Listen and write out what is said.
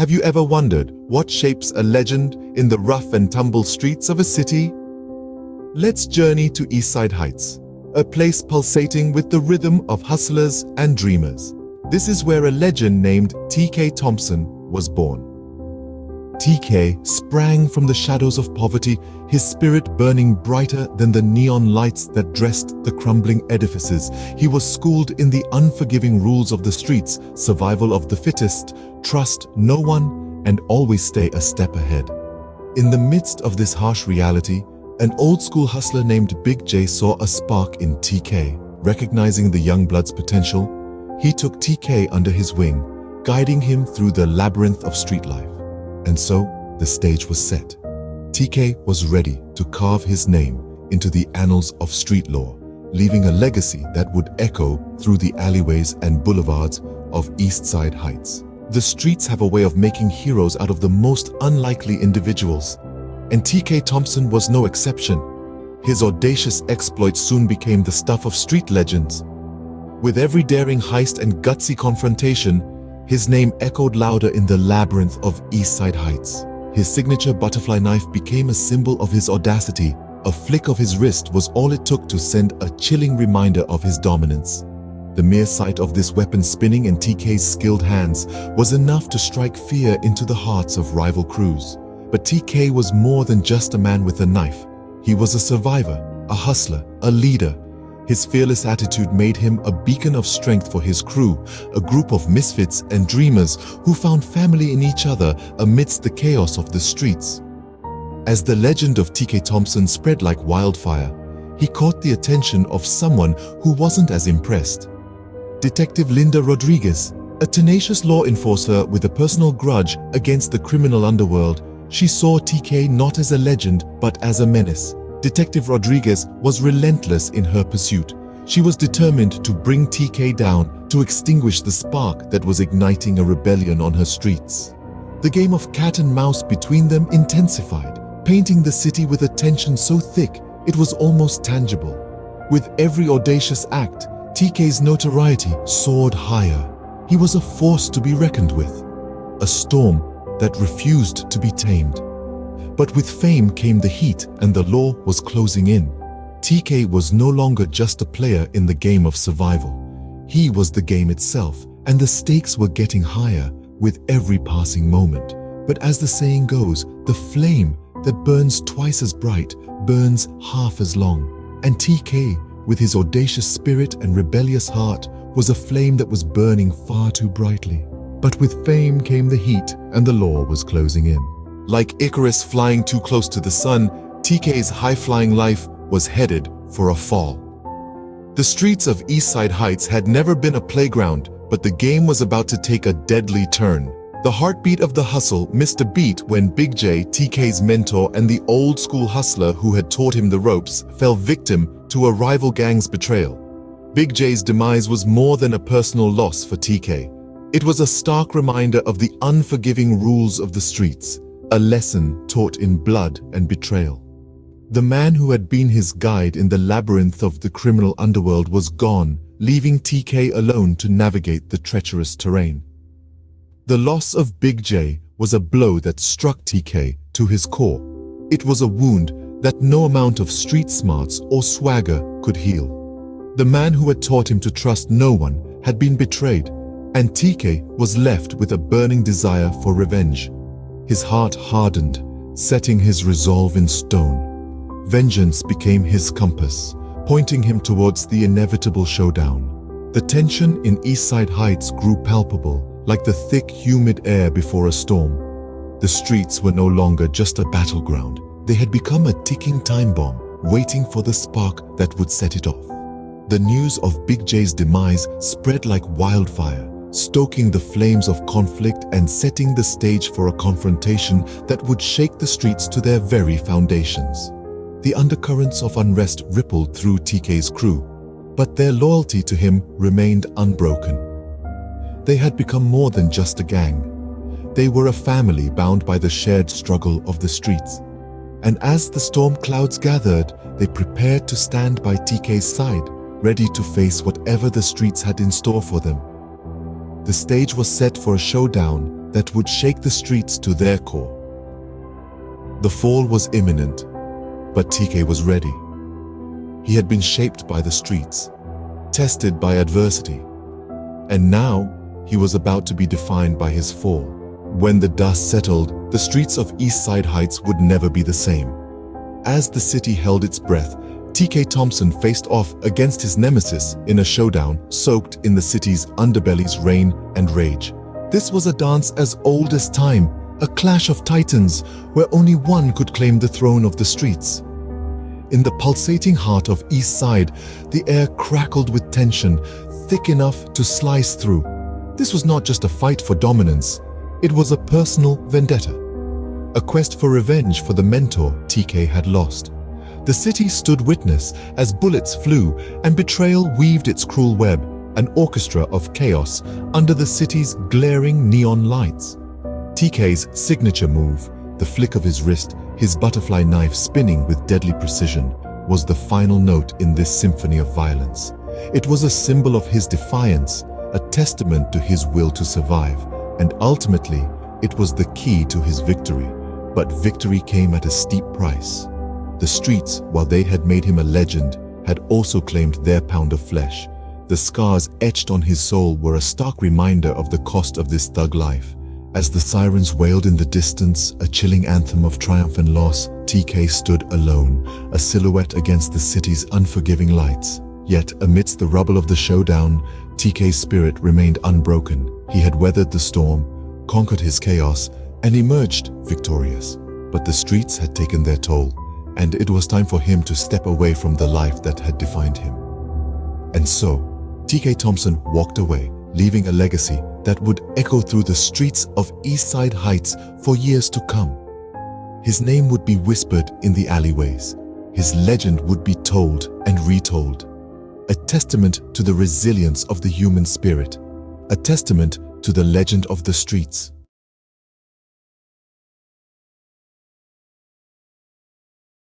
Have you ever wondered what shapes a legend in the rough and tumble streets of a city? Let's journey to Eastside Heights, a place pulsating with the rhythm of hustlers and dreamers. This is where a legend named T.K. Thompson was born. T.K. sprang from the shadows of poverty, his spirit burning brighter than the neon lights that dressed the crumbling edifices. He was schooled in the unforgiving rules of the streets, survival of the fittest, trust no one, and always stay a step ahead. In the midst of this harsh reality, an old-school hustler named Big J saw a spark in T.K. Recognizing the young blood's potential, he took T.K. under his wing, guiding him through the labyrinth of street life. And so, the stage was set. T.K. was ready to carve his name into the annals of street lore, leaving a legacy that would echo through the alleyways and boulevards of Eastside Heights. The streets have a way of making heroes out of the most unlikely individuals, and T.K. Thompson was no exception. His audacious exploits soon became the stuff of street legends. With every daring heist and gutsy confrontation, his name echoed louder in the labyrinth of Eastside Heights. His signature butterfly knife became a symbol of his audacity. A flick of his wrist was all it took to send a chilling reminder of his dominance. The mere sight of this weapon spinning in T.K.'s skilled hands was enough to strike fear into the hearts of rival crews. But T.K. was more than just a man with a knife. He was a survivor, a hustler, a leader. His fearless attitude made him a beacon of strength for his crew, a group of misfits and dreamers who found family in each other amidst the chaos of the streets. As the legend of T.K. Thompson spread like wildfire, he caught the attention of someone who wasn't as impressed. Detective Linda Rodriguez, a tenacious law enforcer with a personal grudge against the criminal underworld, she saw T.K. not as a legend but as a menace. Detective Rodriguez was relentless in her pursuit. She was determined to bring T.K. down, to extinguish the spark that was igniting a rebellion on her streets. The game of cat and mouse between them intensified, painting the city with a tension so thick it was almost tangible. With every audacious act, T.K.'s notoriety soared higher. He was a force to be reckoned with, a storm that refused to be tamed. But with fame came the heat, and the law was closing in. T.K. was no longer just a player in the game of survival. He was the game itself, and the stakes were getting higher with every passing moment. But as the saying goes, the flame that burns twice as bright burns half as long. And T.K., with his audacious spirit and rebellious heart, was a flame that was burning far too brightly. But with fame came the heat, and the law was closing in. Like Icarus flying too close to the sun, T.K.'s high-flying life was headed for a fall. The streets of Eastside Heights had never been a playground, but the game was about to take a deadly turn. The heartbeat of the hustle missed a beat when Big J, T.K.'s mentor and the old-school hustler who had taught him the ropes, fell victim to a rival gang's betrayal. Big J's demise was more than a personal loss for T.K. It was a stark reminder of the unforgiving rules of the streets. A lesson taught in blood and betrayal. The man who had been his guide in the labyrinth of the criminal underworld was gone, leaving T.K. alone to navigate the treacherous terrain. The loss of Big J was a blow that struck T.K. to his core. It was a wound that no amount of street smarts or swagger could heal. The man who had taught him to trust no one had been betrayed, and T.K. was left with a burning desire for revenge. His heart hardened, setting his resolve in stone. Vengeance became his compass, pointing him towards the inevitable showdown. The tension in Eastside Heights grew palpable, like the thick, humid air before a storm. The streets were no longer just a battleground. They had become a ticking time bomb, waiting for the spark that would set it off. The news of Big J's demise spread like wildfire, stoking the flames of conflict and setting the stage for a confrontation that would shake the streets to their very foundations. The undercurrents of unrest rippled through T.K.'s crew, but their loyalty to him remained unbroken. They had become more than just a gang. They were a family bound by the shared struggle of the streets. And as the storm clouds gathered, they prepared to stand by T.K.'s side, ready to face whatever the streets had in store for them. The stage was set for a showdown that would shake the streets to their core. The fall was imminent, but TK was ready. He had been shaped by the streets, tested by adversity, and now he was about to be defined by his fall. When the dust settled, the streets of Eastside Heights would never be the same. As the city held its breath, TK Thompson faced off against his nemesis in a showdown soaked in the city's underbelly's rain and rage. This was a dance as old as time, a clash of titans where only one could claim the throne of the streets. In the pulsating heart of East Side, the air crackled with tension, thick enough to slice through. This was not just a fight for dominance, it was a personal vendetta. A quest for revenge for the mentor TK had lost. The city stood witness as bullets flew and betrayal weaved its cruel web, an orchestra of chaos under the city's glaring neon lights. TK's signature move, the flick of his wrist, his butterfly knife spinning with deadly precision, was the final note in this symphony of violence. It was a symbol of his defiance, a testament to his will to survive, and ultimately, it was the key to his victory. But victory came at a steep price. The streets, while they had made him a legend, had also claimed their pound of flesh. The scars etched on his soul were a stark reminder of the cost of this thug life. As the sirens wailed in the distance, a chilling anthem of triumph and loss, TK stood alone, a silhouette against the city's unforgiving lights. Yet, amidst the rubble of the showdown, TK's spirit remained unbroken. He had weathered the storm, conquered his chaos, and emerged victorious. But the streets had taken their toll, and it was time for him to step away from the life that had defined him. And so, TK Thompson walked away, leaving a legacy that would echo through the streets of Eastside Heights for years to come. His name would be whispered in the alleyways. His legend would be told and retold. A testament to the resilience of the human spirit. A testament to the legend of the streets.